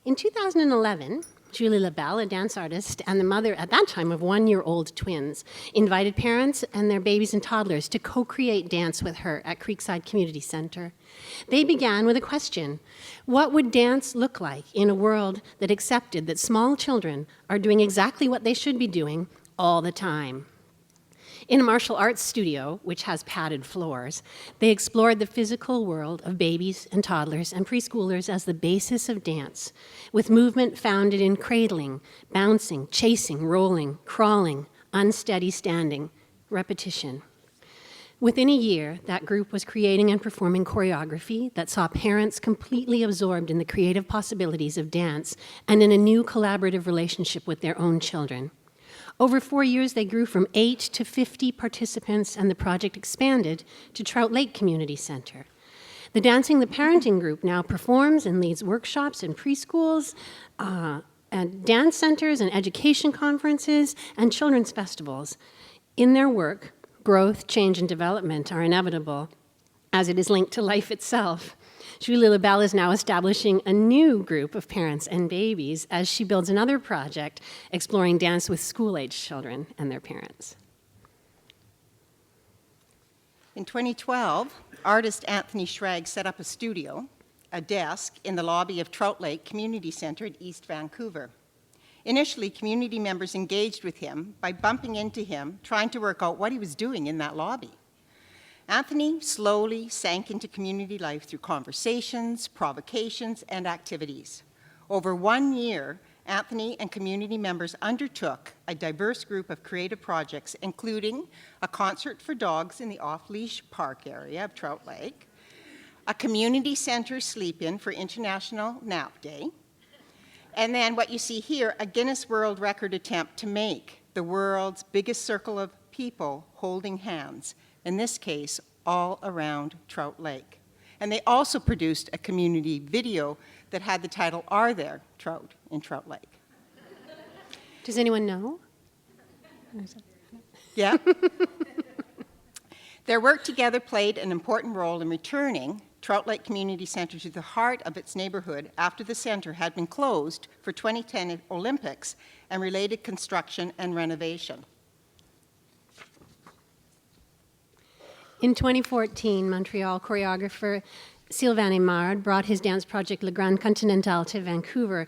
In 2011, Julie LaBelle, a dance artist and the mother at that time of one-year-old twins, invited parents and their babies and toddlers to co-create dance with her at Creekside Community Center. They began with a question: what would dance look like in a world that accepted that small children are doing exactly what they should be doing all the time? In a martial arts studio, which has padded floors, they explored the physical world of babies and toddlers and preschoolers as the basis of dance, with movement founded in cradling, bouncing, chasing, rolling, crawling, unsteady standing, repetition. Within a year, that group was creating and performing choreography that saw parents completely absorbed in the creative possibilities of dance and in a new collaborative relationship with their own children. Over 4 years, they grew from 8 to 50 participants, and the project expanded to Trout Lake Community Center. The Dancing the Parenting group now performs and leads workshops in preschools, and dance centers and education conferences, and children's festivals. In their work, growth, change, and development are inevitable, as it is linked to life itself. Julie LaBelle is now establishing a new group of parents and babies as she builds another project exploring dance with school-age children and their parents. In 2012, artist Anthony Schrag set up a studio, a desk, in the lobby of Trout Lake Community Center in East Vancouver. Initially, community members engaged with him by bumping into him, trying to work out what he was doing in that lobby. Anthony slowly sank into community life through conversations, provocations, and activities. Over 1 year, Anthony and community members undertook a diverse group of creative projects, including a concert for dogs in the off-leash park area of Trout Lake, a community center sleep-in for International Nap Day, and then what you see here, a Guinness World Record attempt to make the world's biggest circle of people holding hands, in this case, all around Trout Lake. And they also produced a community video that had the title, Are There Trout in Trout Lake? Does anyone know? Yeah. Their work together played an important role in returning Trout Lake Community Center to the heart of its neighborhood after the center had been closed for 2010 Olympics and related construction and renovation. In 2014, Montreal choreographer Sylvain Aymard brought his dance project Le Grand Continental to Vancouver.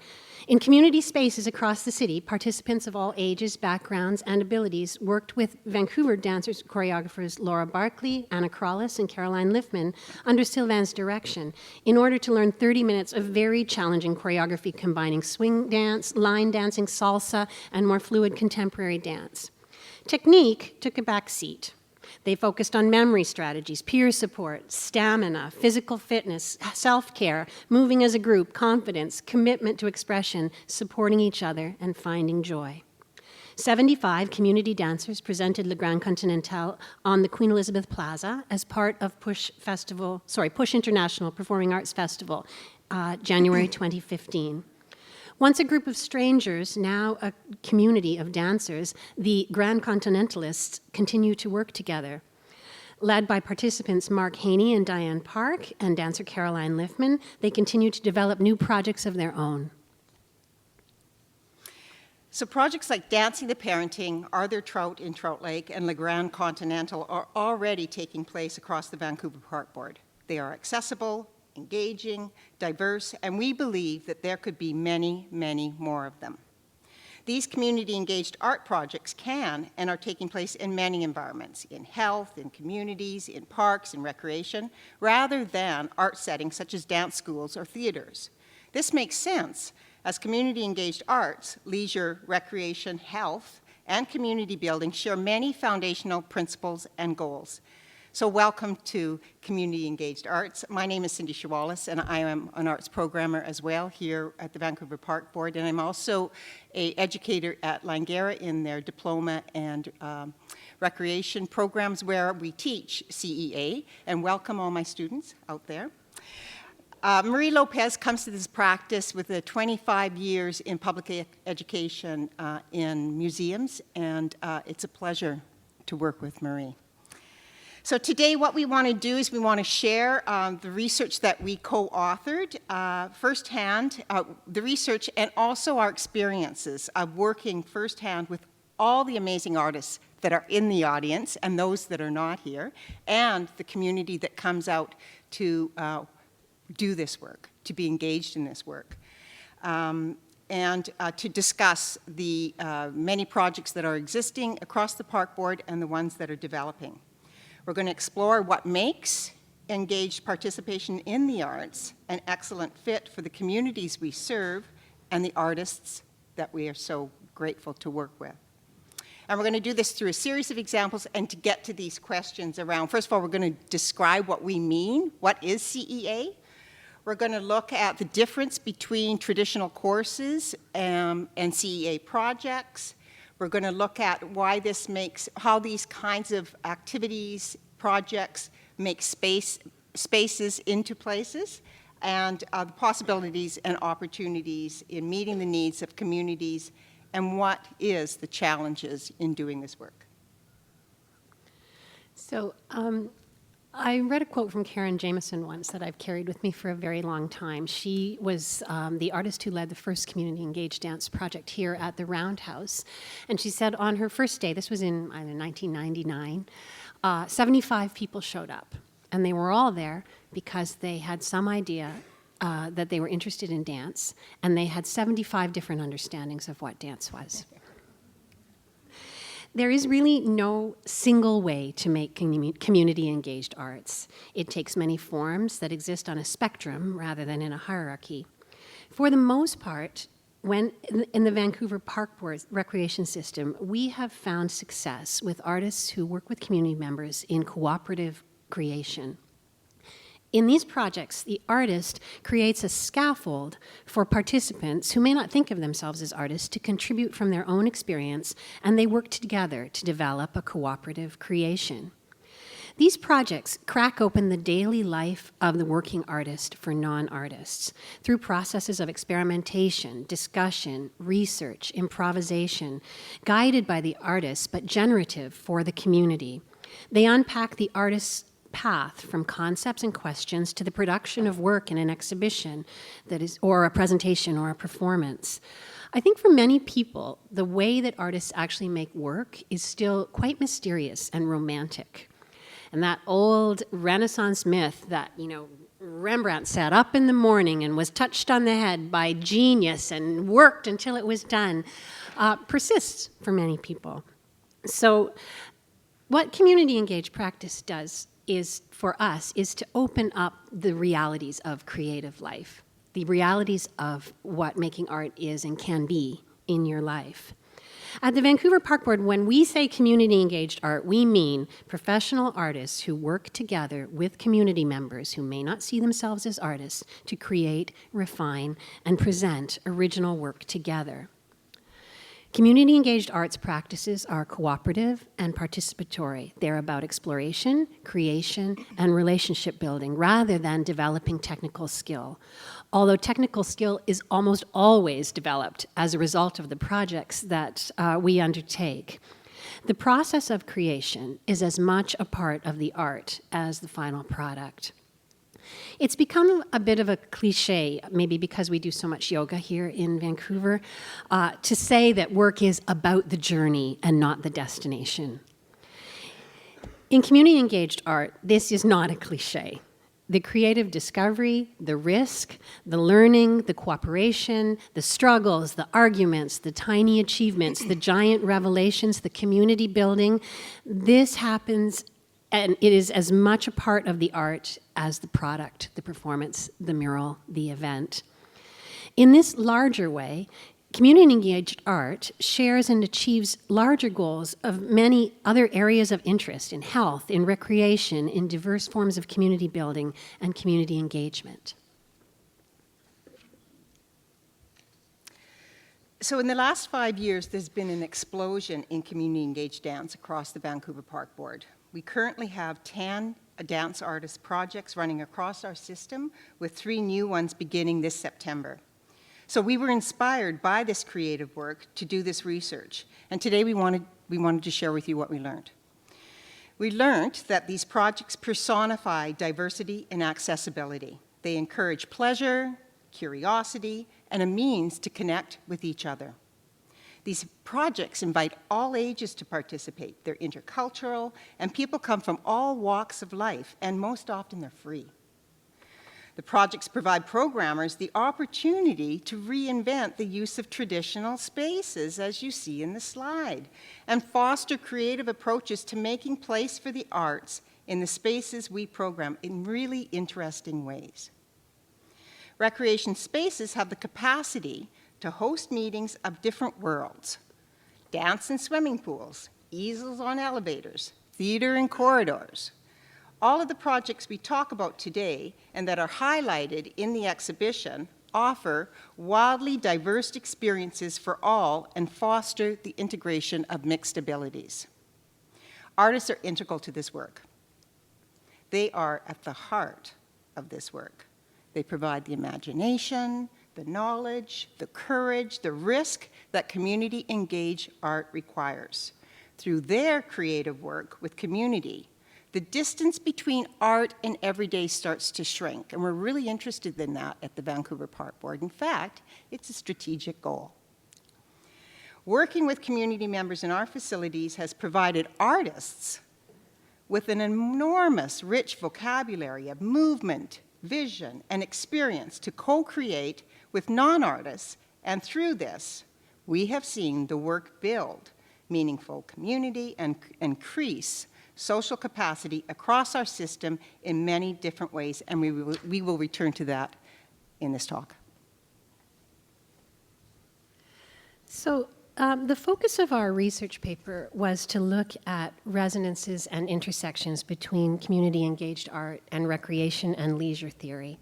In community spaces across the city, participants of all ages, backgrounds, and abilities worked with Vancouver dancers, choreographers Laura Barkley, Anna Crawlis, and Caroline Liffman under Sylvain's direction in order to learn 30 minutes of very challenging choreography combining swing dance, line dancing, salsa, and more fluid contemporary dance. Technique took a back seat. They focused on memory strategies, peer support, stamina, physical fitness, self-care, moving as a group, confidence, commitment to expression, supporting each other, and finding joy. 75 community dancers presented Le Grand Continental on the Queen Elizabeth Plaza as part of Push International Performing Arts Festival, January 2015. Once a group of strangers, now a community of dancers, the Grand Continentalists continue to work together. Led by participants Mark Haney and Diane Park and dancer Caroline Liffman, they continue to develop new projects of their own. So projects like Dancing the Parenting, Are There Trout in Trout Lake, and Le Grand Continental are already taking place across the Vancouver Park Board. They are accessible, engaging, diverse, and we believe that there could be many, many more of them. These community-engaged art projects can and are taking place in many environments, in health, in communities, in parks, in recreation, rather than art settings such as dance schools or theaters. This makes sense as community-engaged arts, leisure, recreation, health, and community building share many foundational principles and goals. So welcome to Community Engaged Arts. My name is Cyndy Chwelos, and I am an arts programmer as well here at the Vancouver Park Board, and I'm also an educator at Langara in their diploma and recreation programs where we teach CEA, and welcome all my students out there. Marie Lopez comes to this practice with 25 years in public education in museums, and it's a pleasure to work with Marie. So today what we want to do is we want to share the research that we co-authored firsthand, the research and also our experiences of working firsthand with all the amazing artists that are in the audience and those that are not here, and the community that comes out to do this work, to be engaged in this work. And to discuss the many projects that are existing across the Park Board and the ones that are developing. We're going to explore what makes engaged participation in the arts an excellent fit for the communities we serve and the artists that we are so grateful to work with. And we're going to do this through a series of examples and to get to these questions around. First of all, we're going to describe what we mean. What is CEA? We're going to look at the difference between traditional courses and CEA projects. We're going to look at why this makes, how these kinds of activities, projects make spaces into places, and the possibilities and opportunities in meeting the needs of communities, and what is the challenges in doing this work. So I read a quote from Karen Jameson once that I've carried with me for a very long time. She was the artist who led the first community engaged dance project here at the Roundhouse. And she said on her first day, this was in 1999, 75 people showed up. And they were all there because they had some idea that they were interested in dance, and they had 75 different understandings of what dance was. There is really no single way to make community-engaged arts. It takes many forms that exist on a spectrum rather than in a hierarchy. For the most part, when in the Vancouver Park Board recreation system, we have found success with artists who work with community members in cooperative creation. In these projects, the artist creates a scaffold for participants who may not think of themselves as artists to contribute from their own experience, and they work together to develop a cooperative creation. These projects crack open the daily life of the working artist for non-artists through processes of experimentation, discussion, research, improvisation, guided by the artist but generative for the community. They unpack the artist's path from concepts and questions to the production of work in an exhibition that is, or a presentation or a performance. I think for many people, the way that artists actually make work is still quite mysterious and romantic. And that old Renaissance myth that, Rembrandt sat up in the morning and was touched on the head by genius and worked until it was done, persists for many people. So what community engaged practice does is, for us, is to open up the realities of creative life, the realities of what making art is and can be in your life. At the Vancouver Park Board, when we say community-engaged art, we mean professional artists who work together with community members who may not see themselves as artists to create, refine, and present original work together. Community-engaged arts practices are cooperative and participatory. They're about exploration, creation, and relationship building rather than developing technical skill. Although technical skill is almost always developed as a result of the projects that we undertake. The process of creation is as much a part of the art as the final product. It's become a bit of a cliche, maybe because we do so much yoga here in Vancouver, to say that work is about the journey and not the destination. In community-engaged art, this is not a cliche. The creative discovery, the risk, the learning, the cooperation, the struggles, the arguments, the tiny achievements, the giant revelations, the community building, this happens, and it is as much a part of the art as the product, the performance, the mural, the event. In this larger way, community-engaged art shares and achieves larger goals of many other areas of interest in health, in recreation, in diverse forms of community building and community engagement. So in the last 5 years, there's been an explosion in community-engaged dance across the Vancouver Park Board. We currently have 10 dance artist projects running across our system, with 3 new ones beginning this September. So we were inspired by this creative work to do this research, and today we wanted to share with you what we learned. We learned that these projects personify diversity and accessibility. They encourage pleasure, curiosity, and a means to connect with each other. These projects invite all ages to participate. They're intercultural, and people come from all walks of life, and most often they're free. The projects provide programmers the opportunity to reinvent the use of traditional spaces, as you see in the slide, and foster creative approaches to making place for the arts in the spaces we program in really interesting ways. Recreation spaces have the capacity to host meetings of different worlds: dance in swimming pools, easels on elevators, theater in corridors. All of the projects we talk about today and that are highlighted in the exhibition offer wildly diverse experiences for all and foster the integration of mixed abilities. Artists are integral to this work. They are at the heart of this work. They provide the imagination, the knowledge, the courage, the risk that community-engaged art requires. Through their creative work with community, the distance between art and everyday starts to shrink, and we're really interested in that at the Vancouver Park Board. In fact, it's a strategic goal. Working with community members in our facilities has provided artists with an enormous, rich vocabulary of movement, vision, and experience to co-create with non-artists, and through this, we have seen the work build meaningful community and increase social capacity across our system in many different ways, and we will return to that in this talk. So the focus of our research paper was to look at resonances and intersections between community-engaged art and recreation and leisure theory.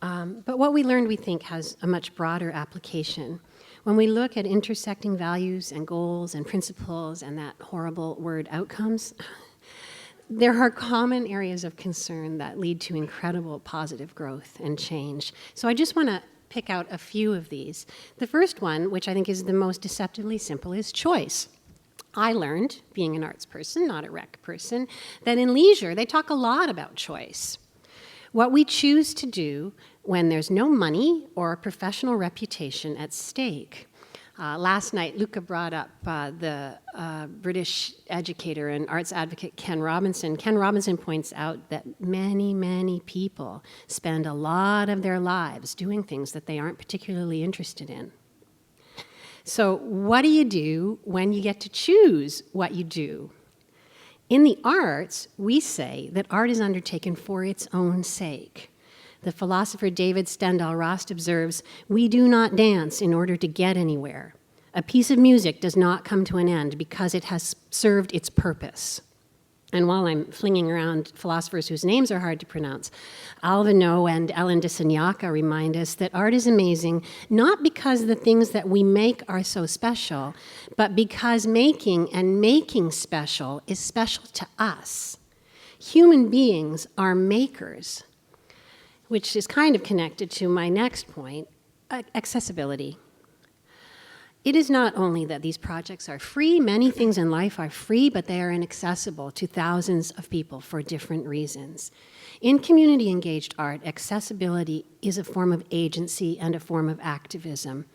But what we learned, we think, has a much broader application. When we look at intersecting values and goals and principles and that horrible word outcomes, there are common areas of concern that lead to incredible positive growth and change. So I just want to pick out a few of these. The first one, which I think is the most deceptively simple, is choice. I learned, being an arts person, not a rec person, that in leisure they talk a lot about choice. What we choose to do when there's no money or a professional reputation at stake. Last night, Luca brought up the British educator and arts advocate Ken Robinson. Ken Robinson points out that many, many people spend a lot of their lives doing things that they aren't particularly interested in. So what do you do when you get to choose what you do? In the arts, we say that art is undertaken for its own sake. The philosopher David Stendhal Rost observes, "We do not dance in order to get anywhere. A piece of music does not come to an end because it has served its purpose." And while I'm flinging around philosophers whose names are hard to pronounce, Alvino and Ellen Dissanayaka remind us that art is amazing not because the things that we make are so special, but because making special is special to us. Human beings are makers, which is kind of connected to my next point, accessibility. It is not only that these projects are free, many things in life are free, but they are inaccessible to thousands of people for different reasons. In community-engaged art, accessibility is a form of agency and a form of activism.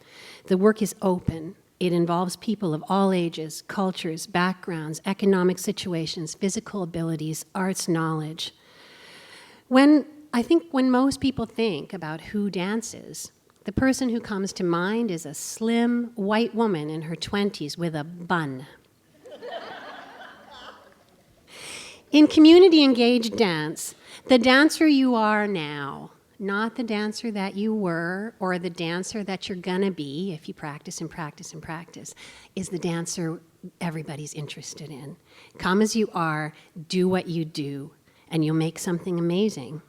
The work is open. It involves people of all ages, cultures, backgrounds, economic situations, physical abilities, arts knowledge. I think when most people think about who dances, the person who comes to mind is a slim, white woman in her 20s with a bun. In community-engaged dance, the dancer you are now, not the dancer that you were or the dancer that you're gonna be if you practice and practice and practice, is the dancer everybody's interested in. Come as you are, do what you do, and you'll make something amazing.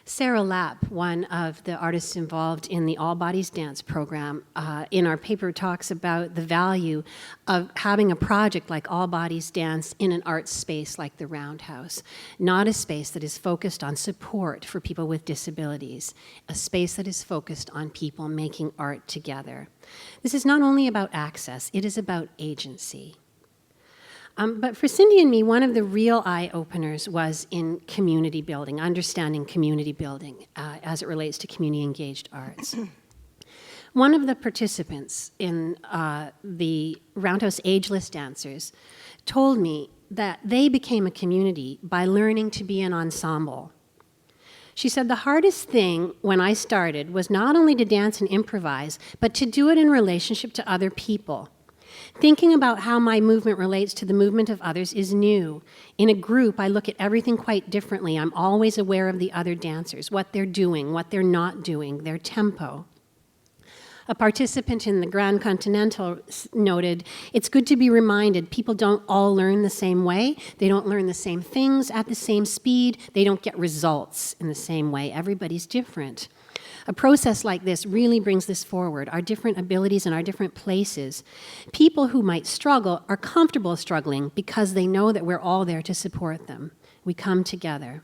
Sarah Lapp, one of the artists involved in the All Bodies Dance program, in our paper talks about the value of having a project like All Bodies Dance in an art space like the Roundhouse, not a space that is focused on support for people with disabilities, a space that is focused on people making art together. This is not only about access, it is about agency. But for Cindy and me, one of the real eye-openers was in community building, understanding community building as it relates to community-engaged arts. One of the participants in the Roundhouse Ageless Dancers told me that they became a community by learning to be an ensemble. She said the hardest thing when I started was not only to dance and improvise, but to do it in relationship to other people. Thinking about how my movement relates to the movement of others is new. In a group, I look at everything quite differently. I'm always aware of the other dancers, what they're doing, what they're not doing, their tempo. A participant in the Grand Continental noted, it's good to be reminded people don't all learn the same way. They don't learn the same things at the same speed. They don't get results in the same way. Everybody's different. A process like this really brings this forward, our different abilities and our different places. People who might struggle are comfortable struggling because they know that we're all there to support them. We come together.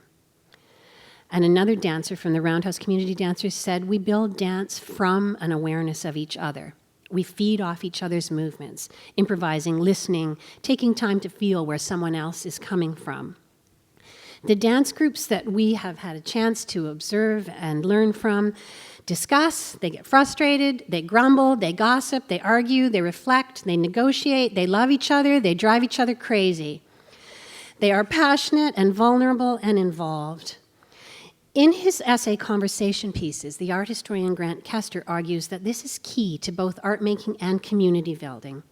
And another dancer from the Roundhouse Community Dancers said, we build dance from an awareness of each other. We feed off each other's movements, improvising, listening, taking time to feel where someone else is coming from. The dance groups that we have had a chance to observe and learn from discuss, they get frustrated, they grumble, they gossip, they argue, they reflect, they negotiate, they love each other, they drive each other crazy. They are passionate and vulnerable and involved. In his essay, Conversation Pieces, the art historian Grant Kester argues that this is key to both art making and community building.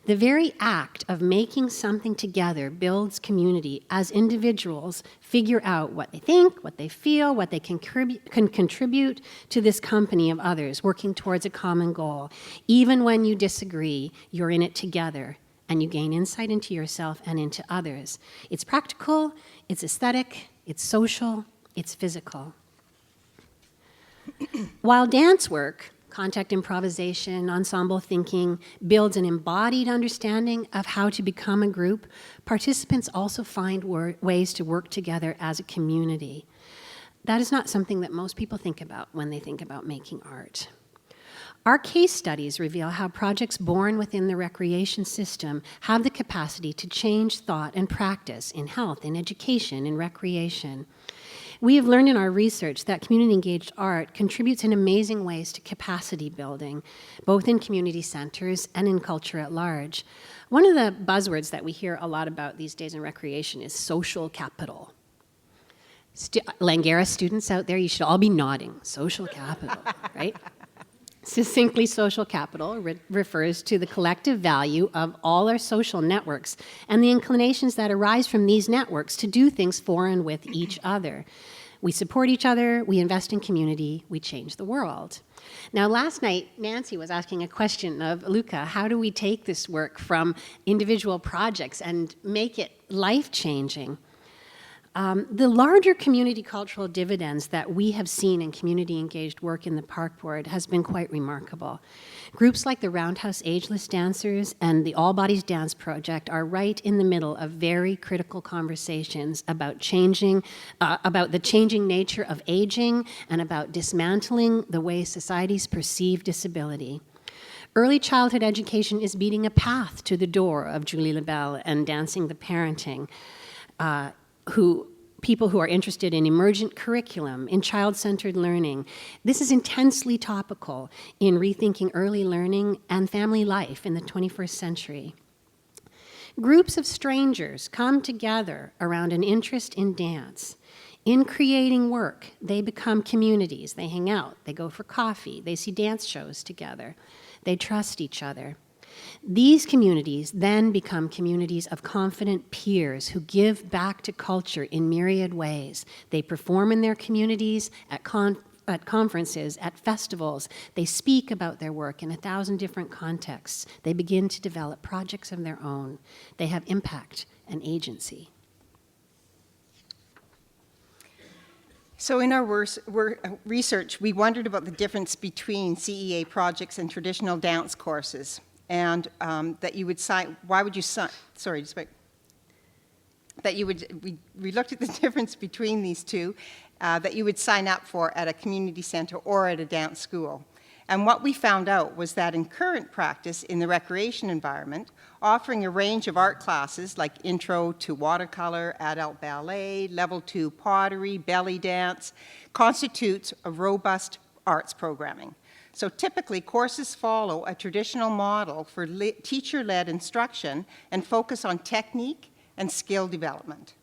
The very act of making something together builds community as individuals figure out what they think, what they feel, what they can contribute to this company of others working towards a common goal. Even when you disagree, you're in it together and you gain insight into yourself and into others. It's practical, it's aesthetic, it's social, it's physical. While dance work, contact improvisation, ensemble thinking, builds an embodied understanding of how to become a group, participants also find ways to work together as a community. That is not something that most people think about when they think about making art. Our case studies reveal how projects born within the recreation system have the capacity to change thought and practice in health, in education, in recreation. We have learned in our research that community-engaged art contributes in amazing ways to capacity building, both in community centers and in culture at large. One of the buzzwords that we hear a lot about these days in recreation is social capital. Langara students out there, you should all be nodding. Social capital, right? Succinctly, social capital refers to the collective value of all our social networks and the inclinations that arise from these networks to do things for and with each other. We support each other, we invest in community, we change the world. Now, last night, Nancy was asking a question of Luca, how do we take this work from individual projects and make it life-changing? The larger community cultural dividends that we have seen in community-engaged work in the Park Board has been quite remarkable. Groups like the Roundhouse Ageless Dancers and the All Bodies Dance Project are right in the middle of very critical conversations about about the changing nature of aging and about dismantling the way societies perceive disability. Early childhood education is beating a path to the door of Julie Labelle and Dancing the Parenting. People who are interested in emergent curriculum, in child-centered learning. This is intensely topical in rethinking early learning and family life in the 21st century. Groups of strangers come together around an interest in dance. In creating work, they become communities. They hang out, they go for coffee, they see dance shows together. They trust each other. These communities then become communities of confident peers who give back to culture in myriad ways. They perform in their communities, at conferences, at festivals. They speak about their work in 1,000 different contexts. They begin to develop projects of their own. They have impact and agency. So in our research, we wondered about the difference between CEA projects and traditional dance courses. And that you would sign, why would you sign, sorry, just wait. That you would, we looked at the difference between these two, that you would sign up for at a community center or at a dance school. And what we found out was that in current practice in the recreation environment, offering a range of art classes like intro to watercolor, adult ballet, level 2 pottery, belly dance, constitutes a robust arts programming. So typically, courses follow a traditional model for teacher-led instruction and focus on technique and skill development.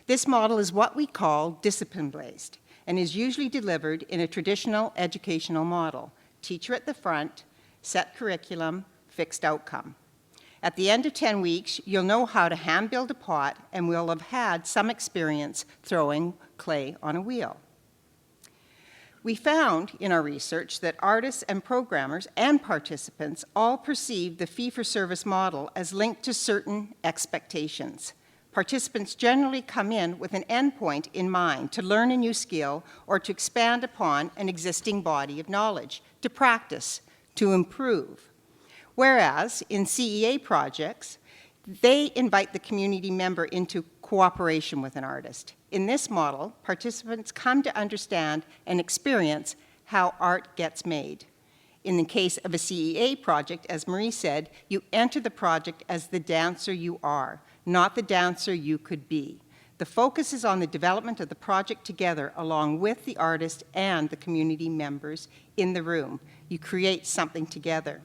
This model is what we call discipline-based and is usually delivered in a traditional educational model. Teacher at the front, set curriculum, fixed outcome. At the end of 10 weeks, you'll know how to hand build a pot and will have had some experience throwing clay on a wheel. We found in our research that artists and programmers and participants all perceive the fee-for-service model as linked to certain expectations. Participants generally come in with an endpoint in mind to learn a new skill or to expand upon an existing body of knowledge, to practice, to improve. Whereas in CEA projects, they invite the community member into cooperation with an artist. In this model, participants come to understand and experience how art gets made. In the case of a CEA project, as Marie said, you enter the project as the dancer you are, not the dancer you could be. The focus is on the development of the project together along with the artist and the community members in the room. You create something together.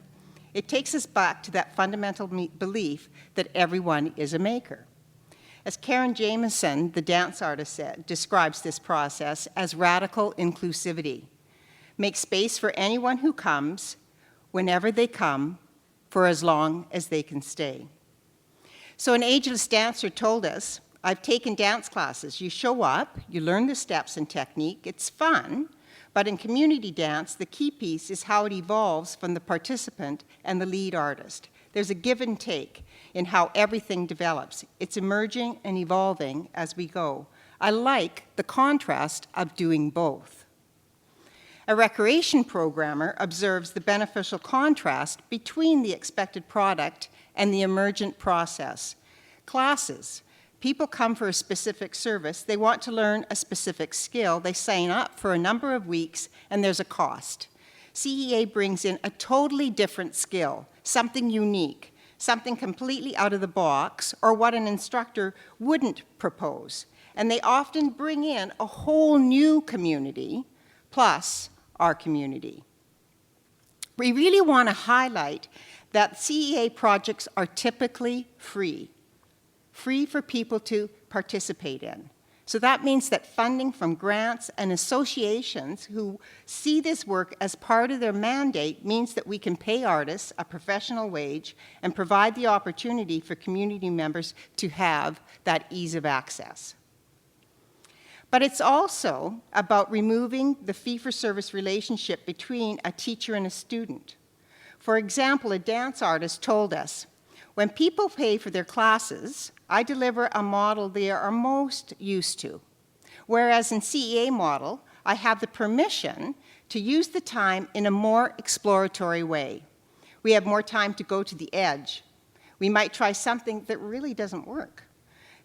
It takes us back to that fundamental belief that everyone is a maker. As Karen Jameson, the dance artist, describes this process as radical inclusivity. Make space for anyone who comes, whenever they come, for as long as they can stay. So an ageless dancer told us, I've taken dance classes. You show up, you learn the steps and technique, it's fun, but in community dance, the key piece is how it evolves from the participant and the lead artist. There's a give and take in how everything develops. It's emerging and evolving as we go. I like the contrast of doing both. A recreation programmer observes the beneficial contrast between the expected product and the emergent process. Classes. People come for a specific service. They want to learn a specific skill. They sign up for a number of weeks, and there's a cost. CEA brings in a totally different skill, something unique, something completely out of the box, or what an instructor wouldn't propose. And they often bring in a whole new community, plus our community. We really want to highlight that CEA projects are typically free for people to participate in. So that means that funding from grants and associations who see this work as part of their mandate means that we can pay artists a professional wage and provide the opportunity for community members to have that ease of access. But it's also about removing the fee-for-service relationship between a teacher and a student. For example, a dance artist told us, when people pay for their classes, I deliver a model they are most used to. Whereas in CEA model, I have the permission to use the time in a more exploratory way. We have more time to go to the edge. We might try something that really doesn't work.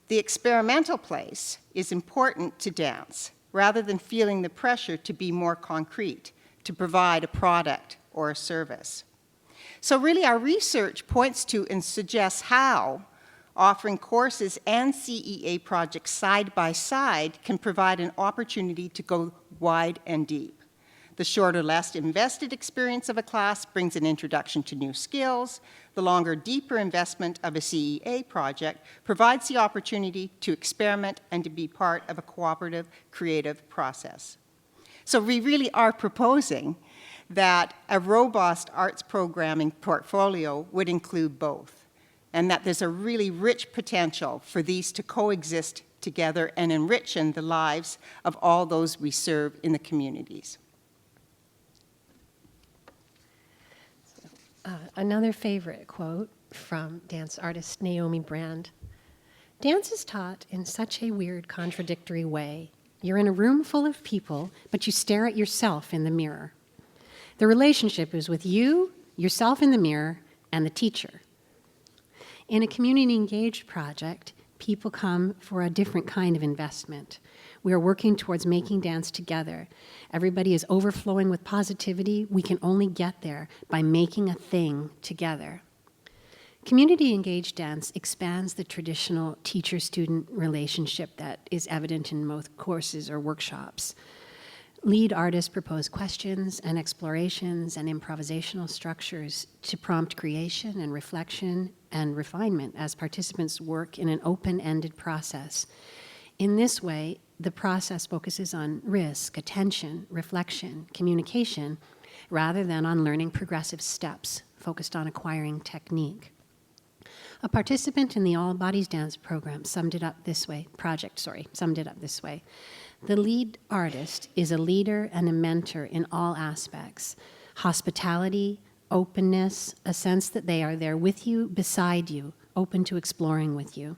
The experimental place is important to dance, rather than feeling the pressure to be more concrete, to provide a product or a service. So really our research points to and suggests how offering courses and CEA projects side by side can provide an opportunity to go wide and deep. The shorter, less invested experience of a class brings an introduction to new skills. The longer, deeper investment of a CEA project provides the opportunity to experiment and to be part of a cooperative, creative process. So we really are proposing that a robust arts programming portfolio would include both, and that there's a really rich potential for these to coexist together and enrich the lives of all those we serve in the communities. Another favorite quote from dance artist Naomi Brand. Dance is taught in such a weird, contradictory way. You're in a room full of people, but you stare at yourself in the mirror. The relationship is with you, yourself in the mirror, and the teacher. In a community-engaged project, people come for a different kind of investment. We are working towards making dance together. Everybody is overflowing with positivity. We can only get there by making a thing together. Community-engaged dance expands the traditional teacher-student relationship that is evident in most courses or workshops. Lead artists propose questions and explorations and improvisational structures to prompt creation and reflection and refinement as participants work in an open-ended process. In this way, the process focuses on risk, attention, reflection, communication, rather than on learning progressive steps focused on acquiring technique. A participant in the All Bodies Dance program summed it up this way. The lead artist is a leader and a mentor in all aspects: hospitality, openness, a sense that they are there with you, beside you, open to exploring with you.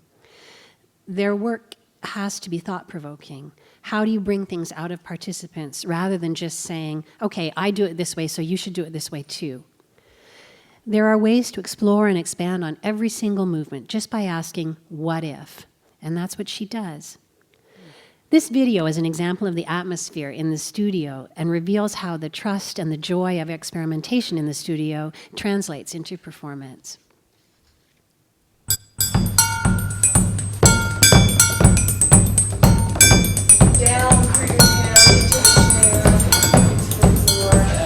Their work has to be thought-provoking. How do you bring things out of participants rather than just saying, okay, I do it this way, so you should do it this way too? There are ways to explore and expand on every single movement just by asking, what if? And that's what she does. This video is an example of the atmosphere in the studio and reveals how the trust and the joy of experimentation in the studio translates into performance. Down through your tail into the snare, into the floor.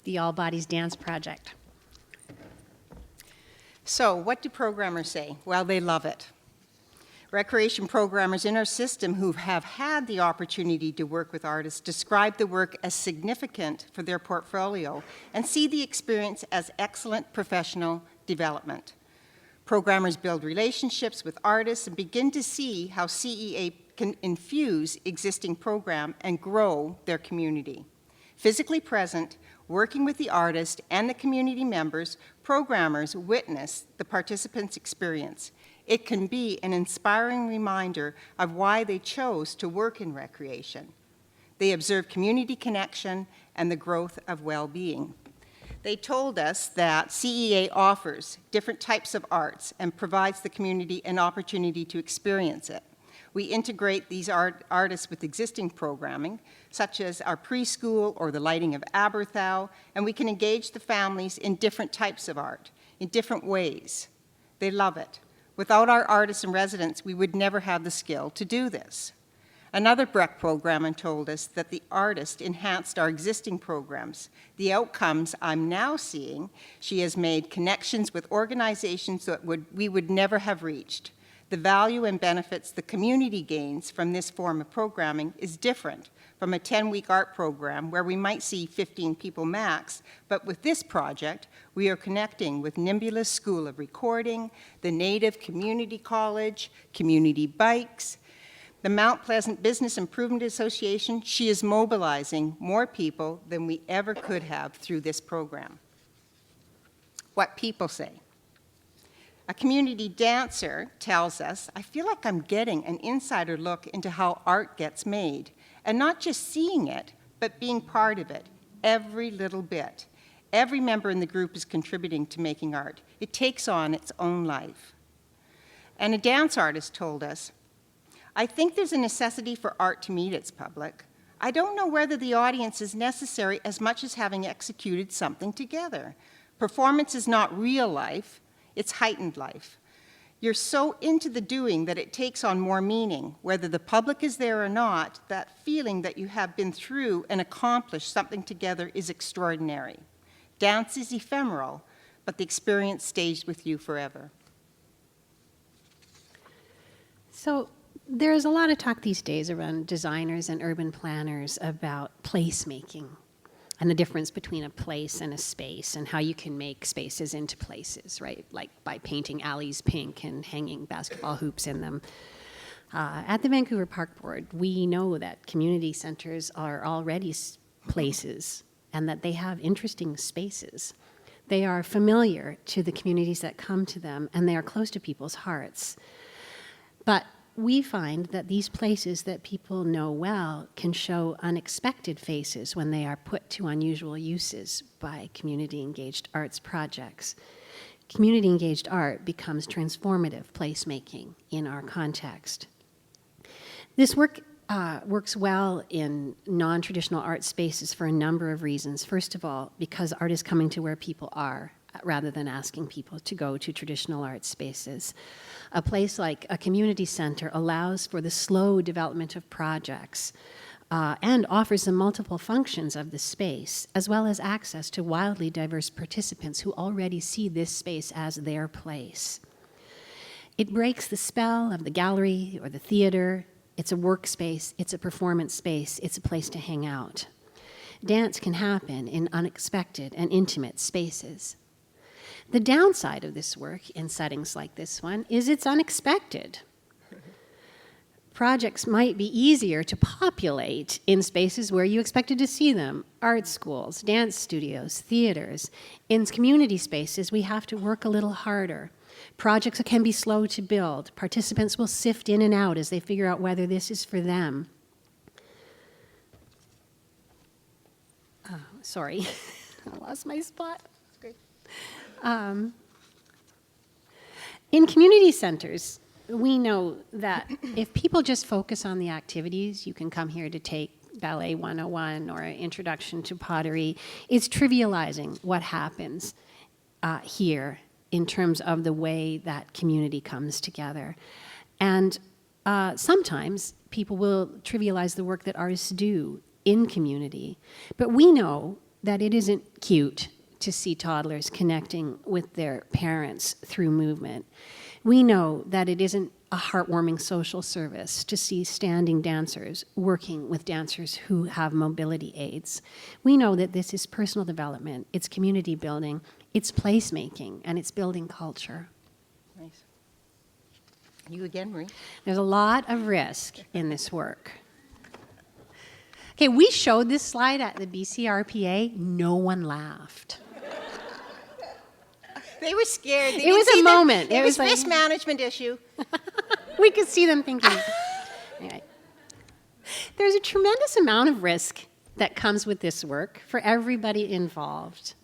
The All Bodies Dance Project. So what do programmers say? Well, they love it. Recreation programmers in our system who have had the opportunity to work with artists describe the work as significant for their portfolio and see the experience as excellent professional development. Programmers build relationships with artists and begin to see how CEA can infuse existing program and grow their community. Physically present, working with the artist and the community members, programmers witness the participants' experience. It can be an inspiring reminder of why they chose to work in recreation. They observe community connection and the growth of well-being. They told us that CEA offers different types of arts and provides the community an opportunity to experience it. We integrate these artists with existing programming, such as our preschool or the lighting of Aberthow, and we can engage the families in different types of art, in different ways. They love it. Without our artists and residents, we would never have the skill to do this. Another Breck programmer told us that the artist enhanced our existing programs. The outcomes I'm now seeing, she has made connections with organizations that we would never have reached. The value and benefits the community gains from this form of programming is different from a 10-week art program where we might see 15 people max, but with this project, we are connecting with Nimbulus School of Recording, the Native Community College, Community Bikes, the Mount Pleasant Business Improvement Association. She is mobilizing more people than we ever could have through this program. What people say. A community dancer tells us, I feel like I'm getting an insider look into how art gets made, and not just seeing it, but being part of it, every little bit. Every member in the group is contributing to making art. It takes on its own life. And a dance artist told us, I think there's a necessity for art to meet its public. I don't know whether the audience is necessary as much as having executed something together. Performance is not real life, it's heightened life. You're so into the doing that it takes on more meaning. Whether the public is there or not, that feeling that you have been through and accomplished something together is extraordinary. Dance is ephemeral, but the experience stays with you forever. So there's a lot of talk these days around designers and urban planners about placemaking and the difference between a place and a space and how you can make spaces into places, right? Like by painting alleys pink and hanging basketball hoops in them. At the Vancouver Park Board, we know that community centers are already places and that they have interesting spaces. They are familiar to the communities that come to them, and they are close to people's hearts. But we find that these places that people know well can show unexpected faces when they are put to unusual uses by community-engaged arts projects. Community-engaged art becomes transformative placemaking in our context. This work works well in non-traditional art spaces for a number of reasons. First of all, because art is coming to where people are, rather than asking people to go to traditional art spaces. A place like a community center allows for the slow development of projects and offers the multiple functions of the space, as well as access to wildly diverse participants who already see this space as their place. It breaks the spell of the gallery or the theater. It's a workspace, it's a performance space, it's a place to hang out. Dance can happen in unexpected and intimate spaces. The downside of this work in settings like this one is it's unexpected. Projects might be easier to populate in spaces where you expected to see them: art schools, dance studios, theaters. In community spaces, we have to work a little harder. Projects can be slow to build. Participants will sift in and out as they figure out whether this is for them. Oh, sorry, I lost my spot. In community centers, we know that if people just focus on the activities, you can come here to take Ballet 101 or an Introduction to Pottery, it's trivializing what happens here in terms of the way that community comes together. And sometimes people will trivialize the work that artists do in community, but we know that it isn't cute to see toddlers connecting with their parents through movement. We know that it isn't a heartwarming social service to see standing dancers working with dancers who have mobility aids. We know that this is personal development, it's community building, it's placemaking, and it's building culture. Nice. You again, Marie? There's a lot of risk in this work. Okay, we showed this slide at the BCRPA, no one laughed. They were scared. It was a moment. It was like, risk management issue. we could see them thinking. Anyway. There's a tremendous amount of risk that comes with this work for everybody involved.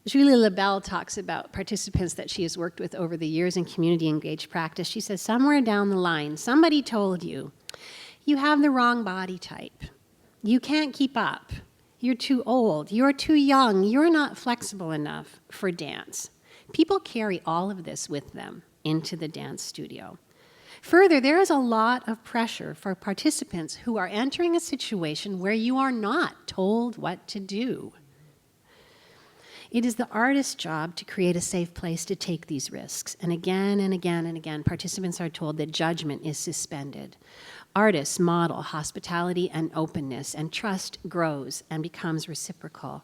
Julie LaBelle talks about participants that she has worked with over the years in community-engaged practice. She says, somewhere down the line, somebody told you, you have the wrong body type. You can't keep up. You're too old, you're too young, you're not flexible enough for dance. People carry all of this with them into the dance studio. Further, there is a lot of pressure for participants who are entering a situation where you are not told what to do. It is the artist's job to create a safe place to take these risks. And again and again and again, participants are told that judgment is suspended. Artists model hospitality and openness, and trust grows and becomes reciprocal.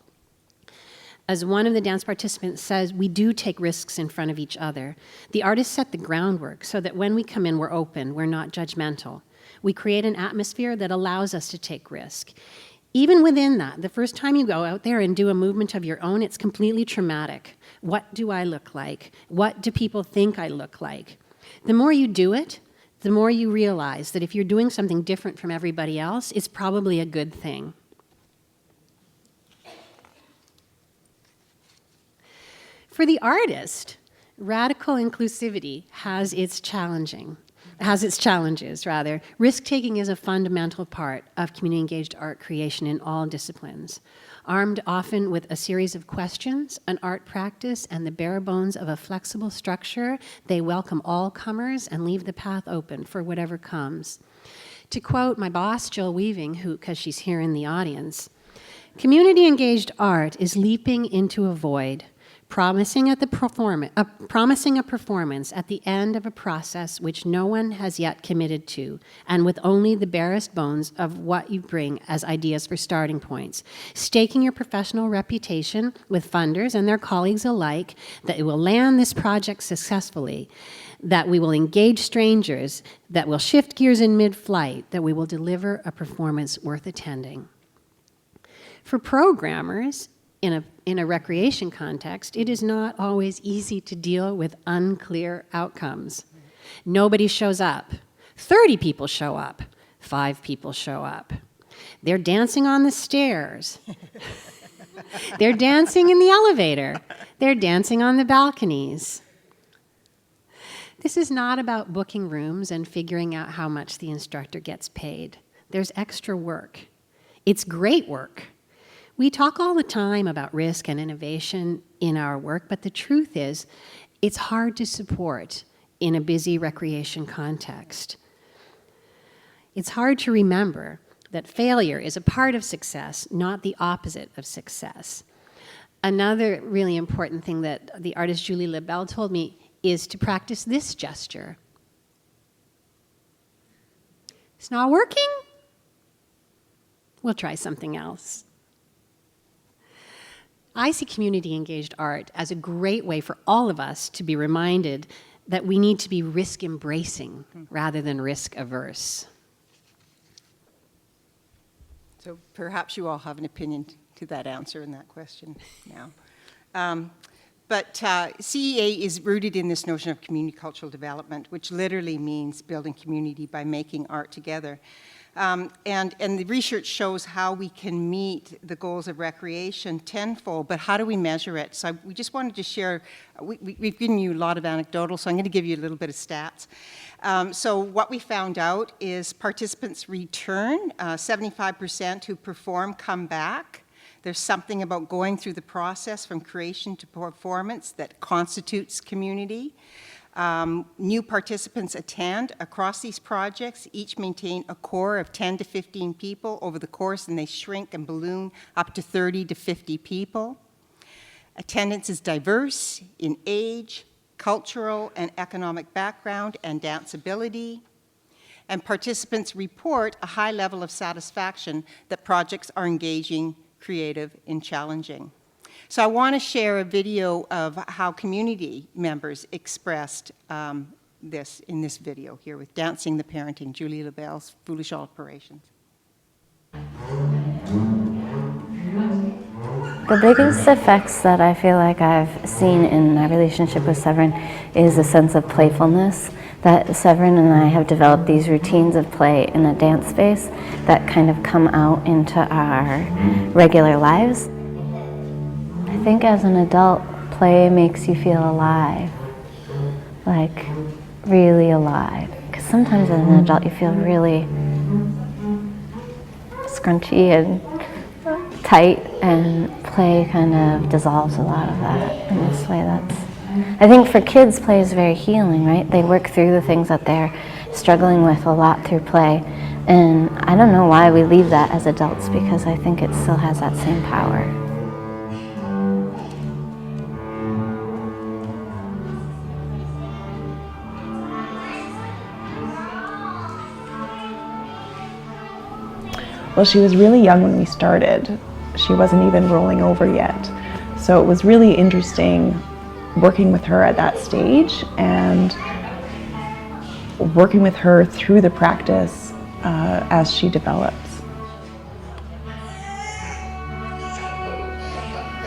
As one of the dance participants says, we do take risks in front of each other. The artists set the groundwork so that when we come in, we're open, we're not judgmental. We create an atmosphere that allows us to take risk. Even within that, the first time you go out there and do a movement of your own, it's completely traumatic. What do I look like? What do people think I look like? The more you do it, the more you realize that if you're doing something different from everybody else, it's probably a good thing. For the artist, radical inclusivity has its challenging. has its challenges, rather. Risk-taking is a fundamental part of community-engaged art creation in all disciplines. Armed often with a series of questions, an art practice, and the bare bones of a flexible structure, they welcome all comers and leave the path open for whatever comes. To quote my boss, Jill Weaving, because she's here in the audience, community-engaged art is leaping into a void, promising a performance at the end of a process which no one has yet committed to, and with only the barest bones of what you bring as ideas for starting points, staking your professional reputation with funders and their colleagues alike that it will land this project successfully, that we will engage strangers, that will shift gears in mid-flight, that we will deliver a performance worth attending. For programmers, in a recreation context, it is not always easy to deal with unclear outcomes. Nobody shows up. 30 people show up. 5 people show up. They're dancing on the stairs. They're dancing in the elevator. They're dancing on the balconies. This is not about booking rooms and figuring out how much the instructor gets paid. There's extra work. It's great work. We talk all the time about risk and innovation in our work, but the truth is, it's hard to support in a busy recreation context. It's hard to remember that failure is a part of success, not the opposite of success. Another really important thing that the artist Julie Lebel told me is to practice this gesture. It's not working? We'll try something else. I see community-engaged art as a great way for all of us to be reminded that we need to be risk-embracing rather than risk-averse. So perhaps you all have an opinion to that answer and that question now. But CEA is rooted in this notion of community cultural development, which literally means building community by making art together. And the research shows how we can meet the goals of recreation tenfold, but how do we measure it? So we just wanted to share, we've given you a lot of anecdotal, so I'm going to give you a little bit of stats. So what we found out is participants return, 75% who perform come back. There's something about going through the process from creation to performance that constitutes community. New participants attend across these projects, each maintain a core of 10 to 15 people over the course, and they shrink and balloon up to 30 to 50 people. Attendance is diverse in age, cultural and economic background, and danceability. And participants report a high level of satisfaction that projects are engaging, creative, and challenging. So I want to share a video of how community members expressed this in this video here with Dancing the Parenting, Julie Lebel's Foolish Operations. The biggest effects that I feel like I've seen in my relationship with Severin is a sense of playfulness, that Severin and I have developed these routines of play in a dance space that kind of come out into our regular lives. I think as an adult, play makes you feel alive, like really alive. Because sometimes as an adult you feel really scrunchy and tight, and play kind of dissolves a lot of that in this way. I think for kids, play is very healing, right? They work through the things that they're struggling with a lot through play. And I don't know why we leave that as adults, because I think it still has that same power. Well, she was really young when we started. She wasn't even rolling over yet. So it was really interesting working with her at that stage and working with her through the practice as she develops.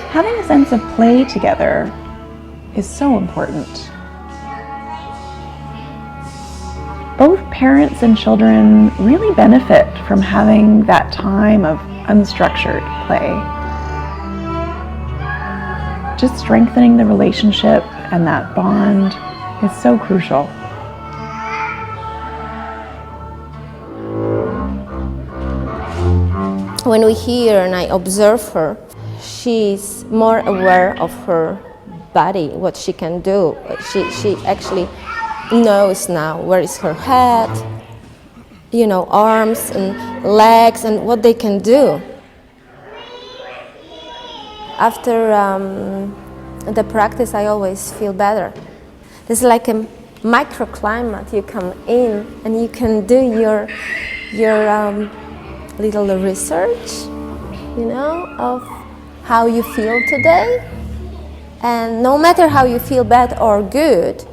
Having a sense of play together is so important. Both parents and children really benefit from having that time of unstructured play. Just strengthening the relationship and that bond is so crucial. when we hear and I observe her, she's more aware of her body, what she can do. She actually knows now where is her head, you know, arms and legs and what they can do. After the practice, I always feel better. There's like a microclimate. You come in and you can do your little research, you know, of how you feel today. And no matter how you feel bad or good,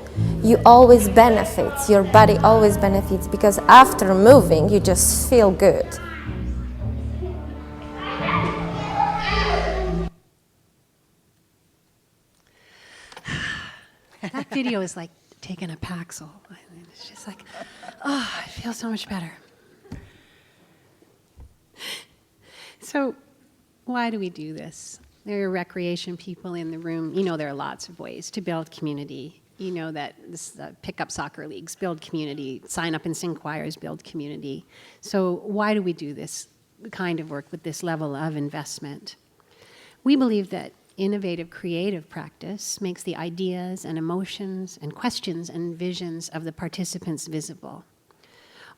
you always benefit. Your body always benefits because after moving, you just feel good. That video is like taking a Paxil. It's just like, oh, I feel so much better. So why do we do this? There are recreation people in the room. You know there are lots of ways to build community. You know that this pick-up soccer leagues build community, sign up and sing choirs build community. So why do we do this kind of work with this level of investment? We believe that innovative creative practice makes the ideas and emotions and questions and visions of the participants visible.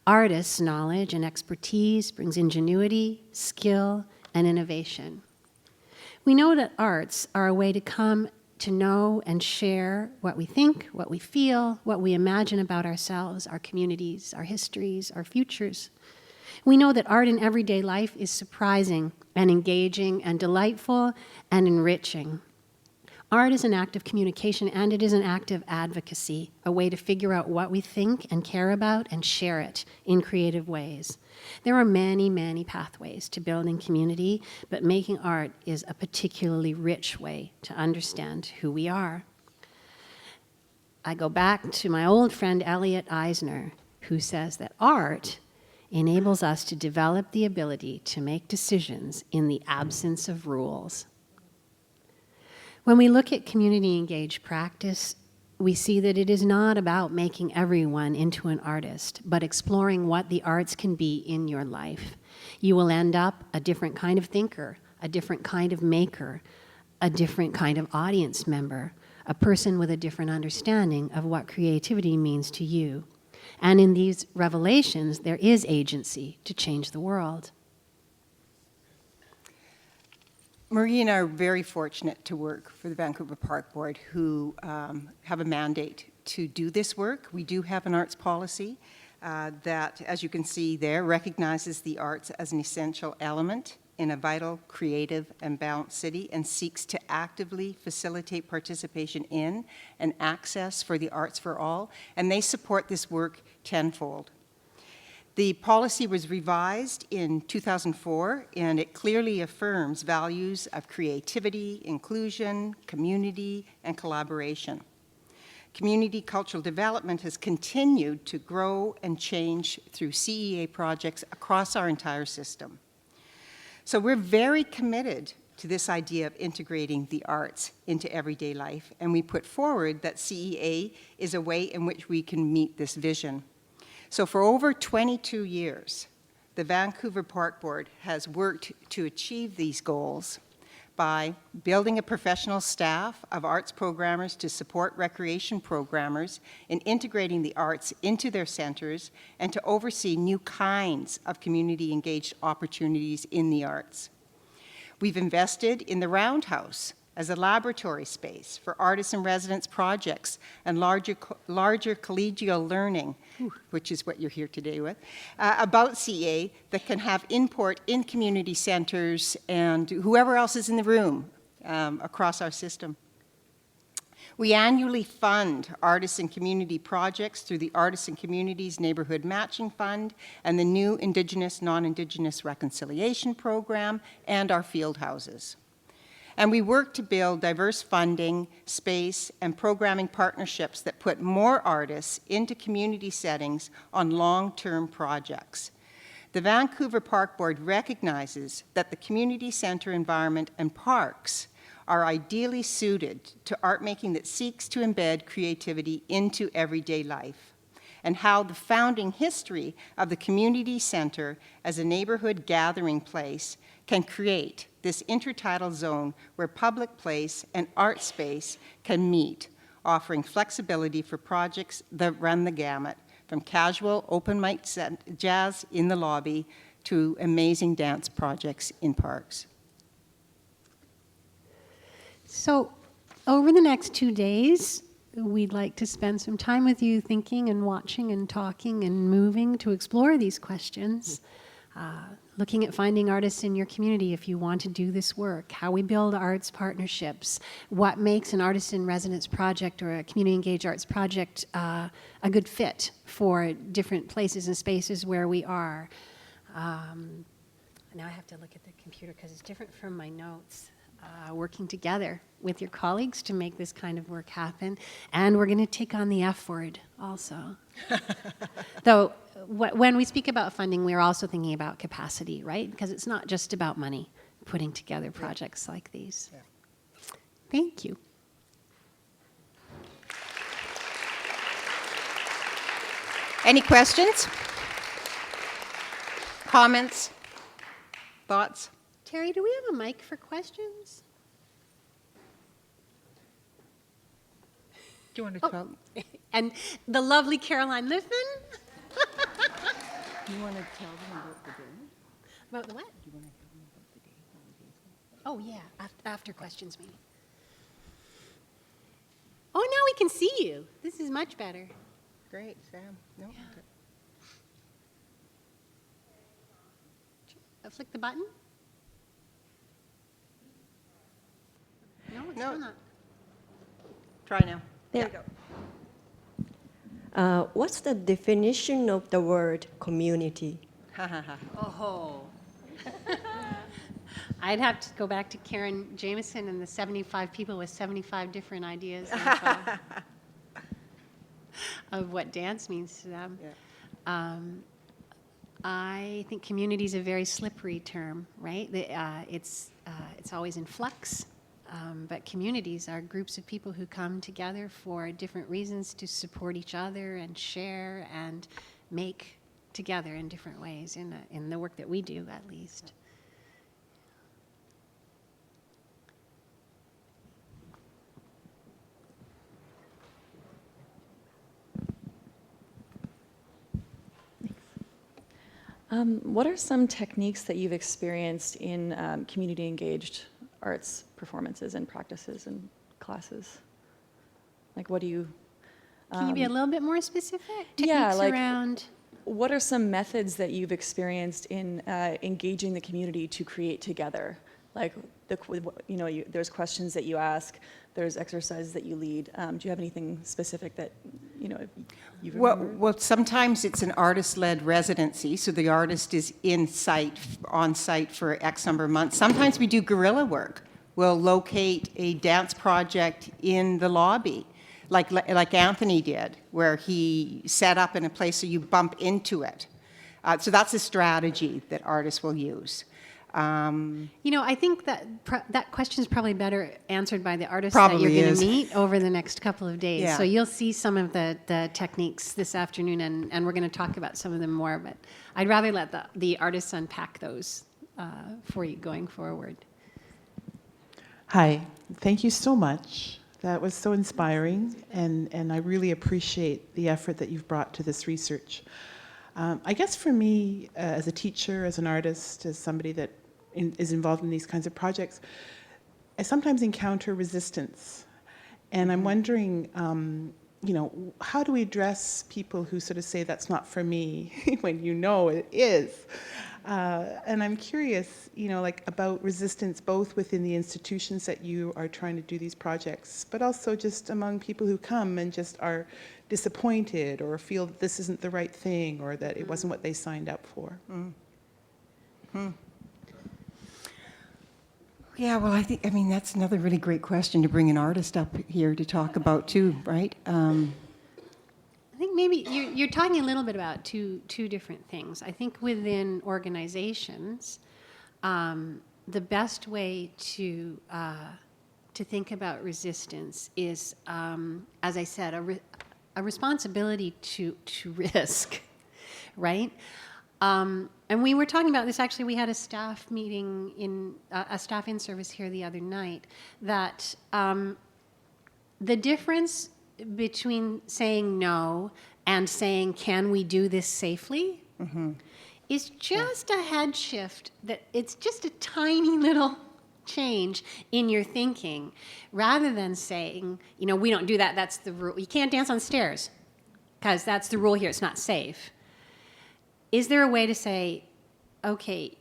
Artists' knowledge and expertise brings ingenuity, skill, and innovation. We know that arts are a way to come to know and share what we think, what we feel, what we imagine about ourselves, our communities, our histories, our futures. We know that art in everyday life is surprising and engaging and delightful and enriching. Art is an act of communication and it is an act of advocacy, a way to figure out what we think and care about and share it in creative ways. There are many, many pathways to building community, but making art is a particularly rich way to understand who we are. I go back to my old friend Elliot Eisner, who says that art enables us to develop the ability to make decisions in the absence of rules. When we look at community-engaged practice, we see that it is not about making everyone into an artist, but exploring what the arts can be in your life. You will end up a different kind of thinker, a different kind of maker, a different kind of audience member, a person with a different understanding of what creativity means to you. And in these revelations, there is agency to change the world. Marie and I are very fortunate to work for the Vancouver Park Board, who have a mandate to do this work. We do have an arts policy that, as you can see there, recognizes the arts as an essential element in a vital, creative, and balanced city and seeks to actively facilitate participation in and access for the arts for all, and they support this work tenfold. The policy was revised in 2004, and it clearly affirms values of creativity, inclusion, community, and collaboration. Community cultural development has continued to grow and change through CEA projects across our entire system. So we're very committed to this idea of integrating the arts into everyday life, and we put forward that CEA is a way in which we can meet this vision. So for over 22 years, the Vancouver Park Board has worked to achieve these goals by building a professional staff of arts programmers to support recreation programmers in integrating the arts into their centers and to oversee new kinds of community-engaged opportunities in the arts. We've invested in the Roundhouse as a laboratory space for artists and residents projects and larger collegial learning, which is what you're here today with, about CA that can have import in community centers and whoever else is in the room across our system. We annually fund artists and community projects through the Artists and Communities Neighborhood Matching Fund and the new Indigenous, Non-Indigenous Reconciliation Program and our field houses. And we work to build diverse funding, space, and programming partnerships that put more artists into community settings on long-term projects. The Vancouver Park Board recognizes that the community center environment and parks are ideally suited to art making that seeks to embed creativity into everyday life, and how the founding history of the community center as a neighborhood gathering place can create this intertidal zone where public place and art space can meet, offering flexibility for projects that run the gamut, from casual open mic jazz in the lobby to amazing dance projects in parks. So, over the next 2 days, we'd like to spend some time with you thinking and watching and talking and moving to explore these questions. Looking at finding artists in your community if you want to do this work, how we build arts partnerships, what makes an artist in residence project or a community engaged arts project a good fit for different places and spaces where we are. Now I have to look at the computer because it's different from my notes. Working together with your colleagues to make this kind of work happen. And we're going to take on the F word also. Though, when we speak about funding, we're also thinking about capacity, right? Because it's not just about money, putting together projects like these. Yeah. Thank you. Any questions? Comments? Thoughts? Terry, do we have a mic for questions? Do you want to tell? And the lovely Caroline Liffin. You want to tell them about the day? About the what? Do you want to tell them about the day? Oh, yeah, after questions meeting. Oh, now we can see you. This is much better. Great, Sam. No? Yeah. Okay. Flick the button. No, it's No. still not. Try now. There we go. What's the definition of the word community? Oh. I'd have to go back to Karen Jameson and the 75 people with 75 different ideas of what dance means to them. Yeah. I think community is a very slippery term, right? It's always in flux. But communities are groups of people who come together for different reasons to support each other and share and make together in different ways, in the work that we do, at least. What are some techniques that you've experienced in community-engaged arts performances and practices and classes? Like, what do you... Can you be a little bit more specific? Techniques yeah, like, around... what are some methods that you've experienced in engaging the community to create together? Like, there's questions that you ask, there's exercises that you lead. Do you have anything specific that, you've remembered? Well, sometimes it's an artist-led residency, so the artist is on site for X number of months. Sometimes we do guerrilla work. We'll locate a dance project in the lobby, like Anthony did, where he set up in a place so you bump into it. So that's a strategy that artists will use. I think that that question is probably better answered by the artists Probably that you're going is. to meet over the next couple of days. Yeah. So you'll see some of the techniques this afternoon, and we're going to talk about some of them more. But I'd rather let the artists unpack those for you going forward. Hi, thank you so much. That was so inspiring, and I really appreciate the effort that you've brought to this research. I guess for me, as a teacher, as an artist, as somebody that is involved in these kinds of projects, I sometimes encounter resistance. And I'm wondering, how do we address people who sort of say that's not for me when it is? And I'm curious, about resistance both within the institutions that you are trying to do these projects, but also just among people who come and just are disappointed or feel that this isn't the right thing or that it wasn't what they signed up for. Yeah, well, I mean, that's another really great question to bring an artist up here to talk about too, right? I think maybe you're talking a little bit about two different things. I think within organizations, the best way to think about resistance is, as I said, a responsibility to risk, right? And we were talking about this, actually, we had a staff meeting a staff in-service here the other night, that the difference between saying no and saying, can we do this safely, is just a head shift. That it's just a tiny little change in your thinking, rather than saying, we don't do that, that's the rule. You can't dance on stairs because that's the rule here, it's not safe. Is there a way to say, okay,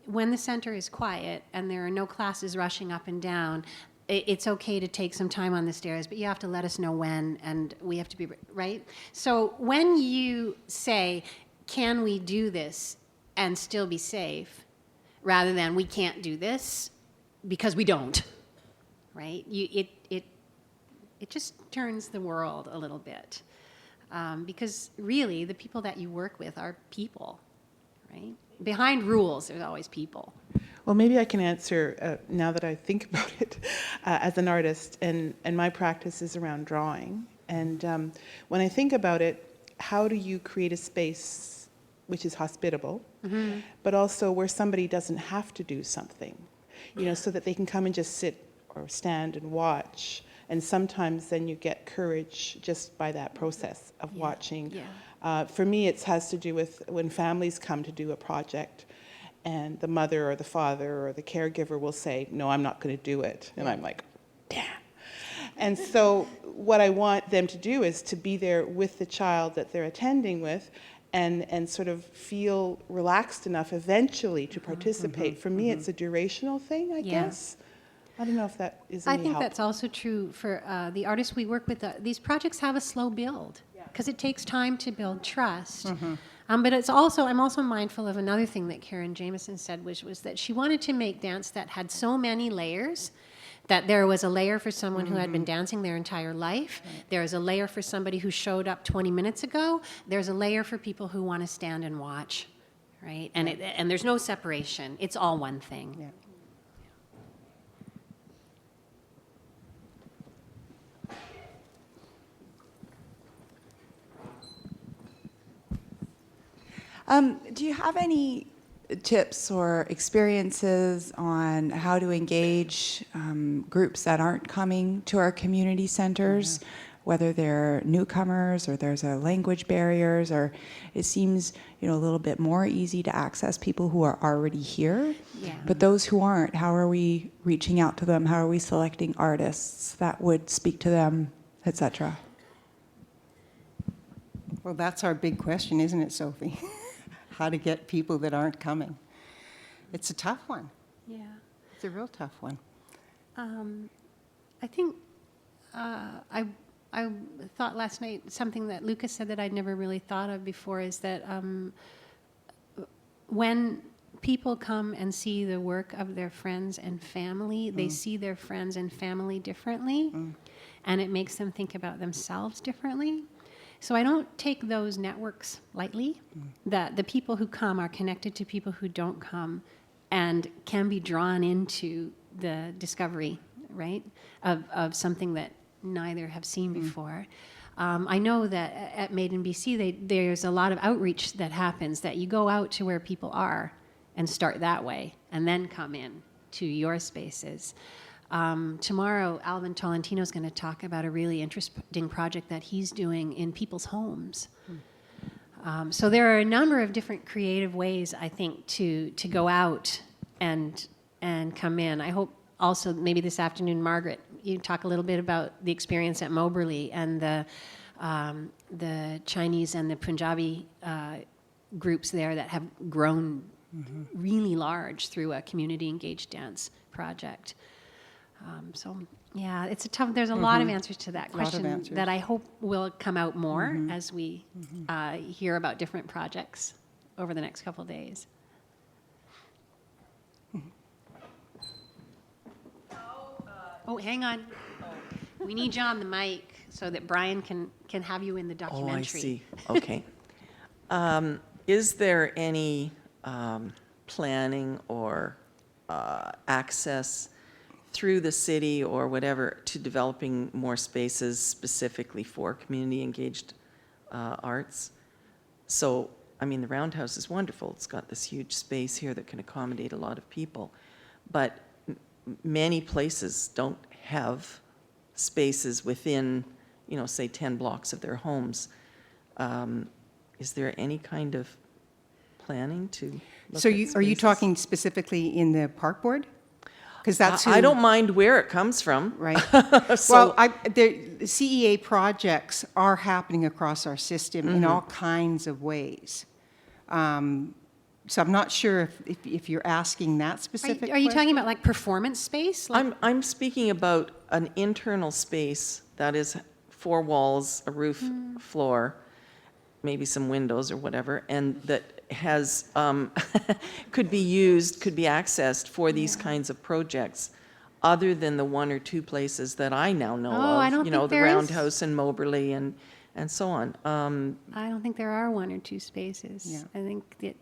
when the center is quiet and there are no classes rushing up and down, it's okay to take some time on the stairs, but you have to let us know when, and we have to be, right? So when you say, can we do this and still be safe, rather than we can't do this because we don't, right? It just turns the world a little bit. Because really, the people that you work with are people, right? Behind rules, there's always people. Well, maybe I can answer now that I think about it as an artist, and my practice is around drawing. And when I think about it, how do you create a space which is hospitable, but also where somebody doesn't have to do something, so that they can come and just sit or stand and watch. And sometimes then you get courage just by that process of watching. For me, it has to do with when families come to do a project, and the mother or the father or the caregiver will say, no, I'm not going to do it. And I'm like, damn. And so what I want them to do is to be there with the child that they're attending with, and sort of feel relaxed enough eventually to participate. For me, it's a durational thing, I guess. I don't know if that is any help. I think that's also true for the artists we work with. These projects have a slow build because it takes time to build trust. But it's also, I'm also mindful of another thing that Karen Jameson said, which was that she wanted to make dance that had so many layers, that there was a layer for someone who had been dancing their entire life. There is a layer for somebody who showed up 20 minutes ago. There's a layer for people who want to stand and watch, right? And there's no separation. It's all one thing. Do you have any tips or experiences on how to engage groups that aren't coming to our community centers, whether they're newcomers or there's a language barriers, or it seems a little bit more easy to access people who are already here, but those who aren't, how are we reaching out to them? How are we selecting artists that would speak to them, etc.? Well, that's our big question, isn't it, Sophie? How to get people that aren't coming. It's a tough one. Yeah. It's a real tough one. I think I thought last night something that Lucas said that I'd never really thought of before is that when people come and see the work of their friends and family, they see their friends and family differently, and it makes them think about themselves differently. So I don't take those networks lightly, that the people who come are connected to people who don't come and can be drawn into the discovery, right, of something that neither have seen before. I know that at Made in BC, there's a lot of outreach that happens, that you go out to where people are and start that way, and then come in to your spaces. Tomorrow, Alvin Tolentino is going to talk about a really interesting project that he's doing in people's homes. So there are a number of different creative ways, I think, to go out and come in. I hope also maybe this afternoon, Margaret, you talk a little bit about the experience at Moberly and the Chinese and the Punjabi groups there that have grown really large through a community engaged dance project. So yeah, it's a tough, there's a lot of answers to that question that I hope will come out more as we hear about different projects over the next couple of days. Oh, hang on. We need you on the mic so that Brian can have you in the documentary. Oh, I see. Okay. Is there any planning or access through the city or whatever to developing more spaces specifically for community engaged arts? So I mean, the Roundhouse is wonderful. It's got this huge space here that can accommodate a lot of people. But many places don't have spaces within, say 10 blocks of their homes. Is there any kind of planning to look So at are you spaces? talking specifically in the park board? Because that's I don't mind where it comes from. Right. So- Well, the CEA projects are happening across our system in all kinds of ways. So I'm not sure if you're asking that specific Are you talking question. about like performance space? Like, I'm speaking about an internal space that is 4 walls, a roof, floor, maybe some windows or whatever, and that has, could be used, could be accessed for these kinds of projects, other than the 1 or 2 places that I now know of. I don't think the there is. Roundhouse and Moberly and so on. I don't think there are 1 or 2 spaces. Yeah. I think that,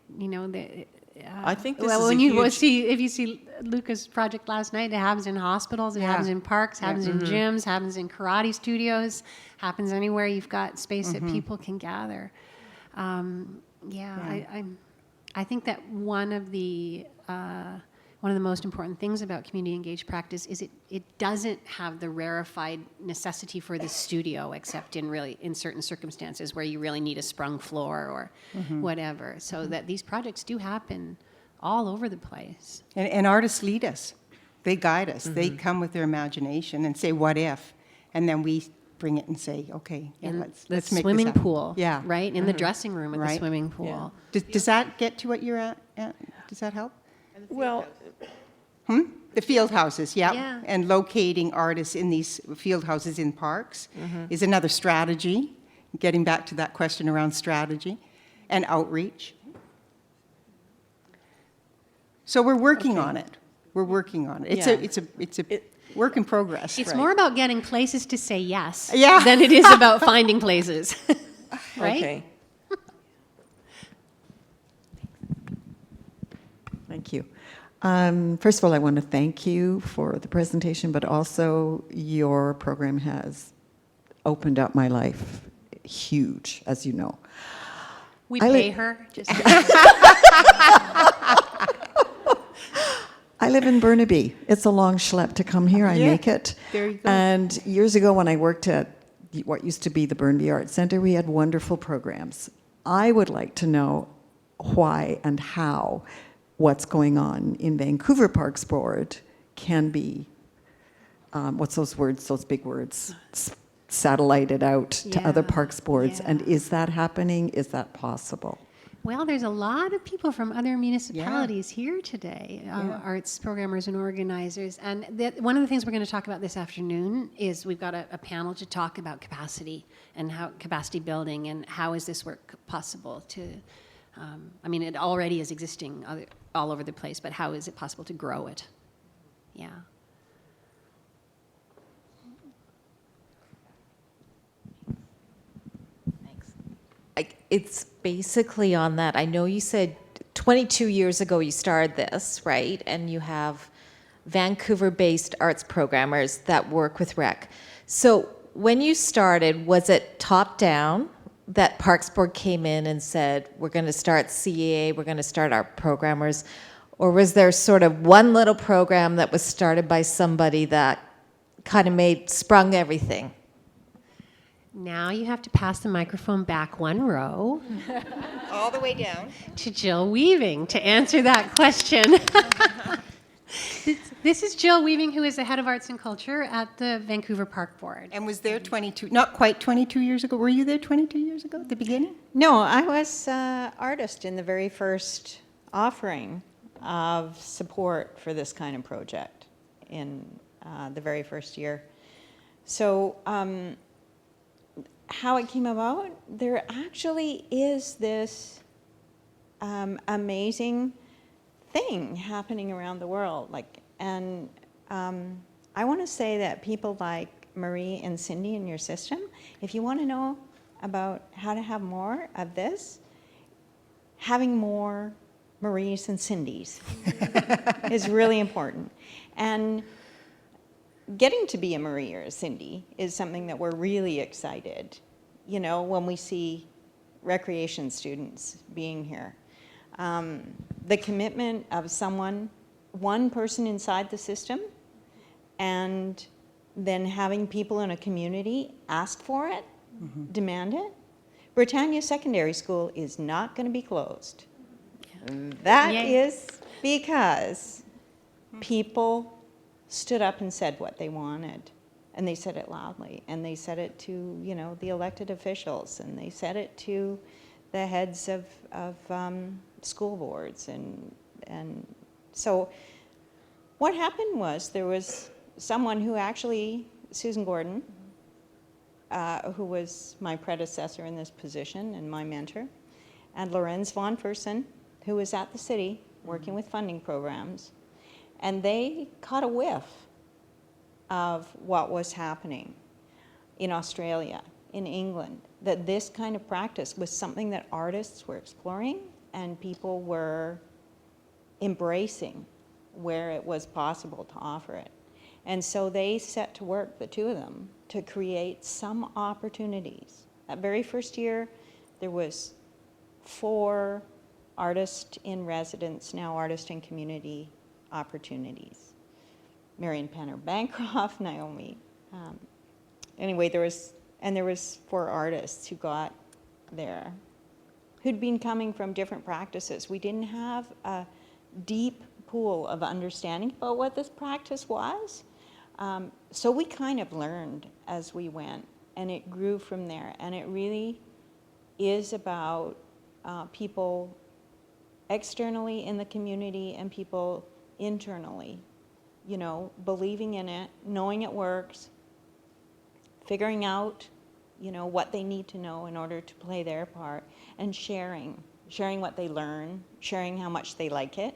I think this well, is when a you huge- if you see Luca's project last night, it happens in hospitals, it Yeah. happens in parks, happens in gyms, happens in karate studios, happens anywhere you've got space that people can gather. I think that one of the most important things about community engaged practice is it doesn't have the rarefied necessity for the studio, except in certain circumstances where you really need a sprung floor or whatever. So that these projects do happen all over the place. And artists lead us. They guide us. They come with their imagination and say, what if? And then we bring it and say, okay, yeah, In let's the make this swimming happen. pool, Yeah. right? In the dressing room at the Right. swimming pool. Does that get to what you're at? Does that help? Well, The field houses, yeah. Yeah. And locating artists in these field houses in parks is another strategy, getting back to that question around strategy and outreach. So we're working on it. We're working on it. Yeah. It's a work in progress. It's right? more about getting places to say yes Yeah. than it is about finding places. Right? okay. Thank you. First of all, I want to thank you for the presentation, but also your program has opened up my life huge, as you know. We I pay li- her. Just I live in Burnaby. It's a long schlep to come here. I Yeah, make it. there you go. And years ago, when I worked at what used to be the Burnaby Arts Center, we had wonderful programs. I would like to know why and how what's going on in Vancouver Parks Board can be, what's those words, those big words, satellited out to other Yeah, parks boards. yeah. And is that happening? Is that possible? Well, there's a lot of people from other municipalities here today, arts programmers and organizers. And one of the things we're going to talk about this afternoon is we've got a panel to talk about capacity and how capacity building and how is this work possible to, I mean, it already is existing all over the place, but how is it possible to grow it? Yeah. It's basically on that. I know you said 22 years ago you started this, right? And you have Vancouver-based arts programmers that work with rec. So when you started, was it top-down that Parks Board came in and said, we're going to start CEA, we're going to start our programmers? Or was there sort of one little program that was started by somebody that kind of sprung everything? Now you have to pass the microphone back 1 row All the way down. to Jill Weaving to answer that question. This is Jill Weaving, who is the head of arts and culture at the Vancouver Park Board. And was there not quite 22 years ago? Were you there 22 years ago at the beginning? No, I was artist in the very first offering of support for this kind of project in the very first year. So how it came about, there actually is this amazing thing happening around the world. And I want to say that people like Marie and Cindy in your system, if you want to know about how to have more of this, having more Maries and Cindys is really important. And getting to be a Marie or a Cindy is something that we're really excited, when we see recreation students being here. The commitment of one person inside the system, and then having people in a community ask for it, demand it. Britannia Secondary School is not going to be closed. That is because people stood up and said what they wanted. And they said it loudly. And they said it to, you know, the elected officials. And they said it to the heads of school boards. And so what happened was there was someone who actually, Susan Gordon, who was my predecessor in this position and my mentor, and Lorenz von Fersen, who was at the city working with funding programs, and they caught a whiff of what was happening in Australia, in England, that this kind of practice was something that artists were exploring and people were embracing where it was possible to offer it. And so they set to work, the two of them, to create some opportunities. That very first year, there was 4 artist in residence, now artist in community opportunities. Marion Penner Bancroft, Naomi. Anyway, there was 4 artists who got there, who'd been coming from different practices. We didn't have a deep pool of understanding about what this practice was. So we kind of learned as we went, and it grew from there. And it really is about people externally in the community and people internally, you know, believing in it, knowing it works, figuring out, you know, what they need to know in order to play their part, and sharing what they learn, sharing how much they like it.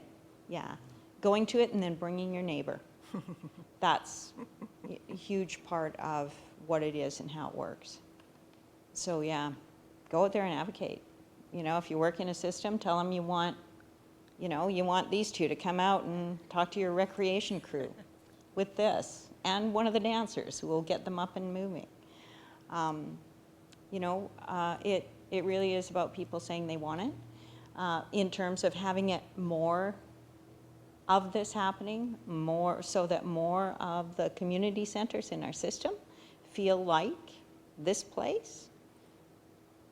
Yeah, going to it and then bringing your neighbor. That's a huge part of what it is and how it works. So yeah, go out there and advocate. You know, if you work in a system, tell them you want these 2 to come out and talk to your recreation crew with this, and one of the dancers who will get them up and moving. It really is about people saying they want it, in terms of having it more of this happening, more so that more of the community centers in our system feel like this place.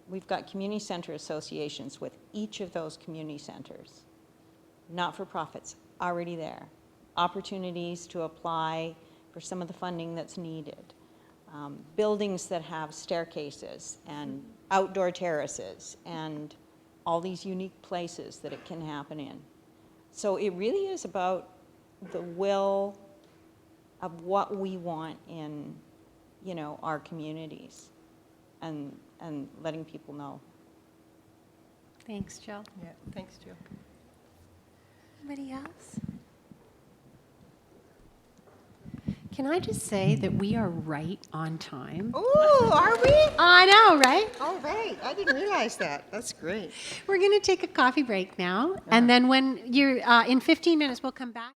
We've got community center associations with each of those community centers. Not-for-profits already there. Opportunities to apply for some of the funding that's needed. Buildings that have staircases and outdoor terraces and all these unique places that it can happen in. So it really is about the will of what we want in, you know, our communities, and letting people know. Thanks, Jill. Yeah, thanks, Jill. Anybody else? Can I just say that we are right on time? Oh, are we? I know, right? All right. I didn't realize that. That's great. We're going to take a coffee break now, and then when you're in 15 minutes, we'll come back.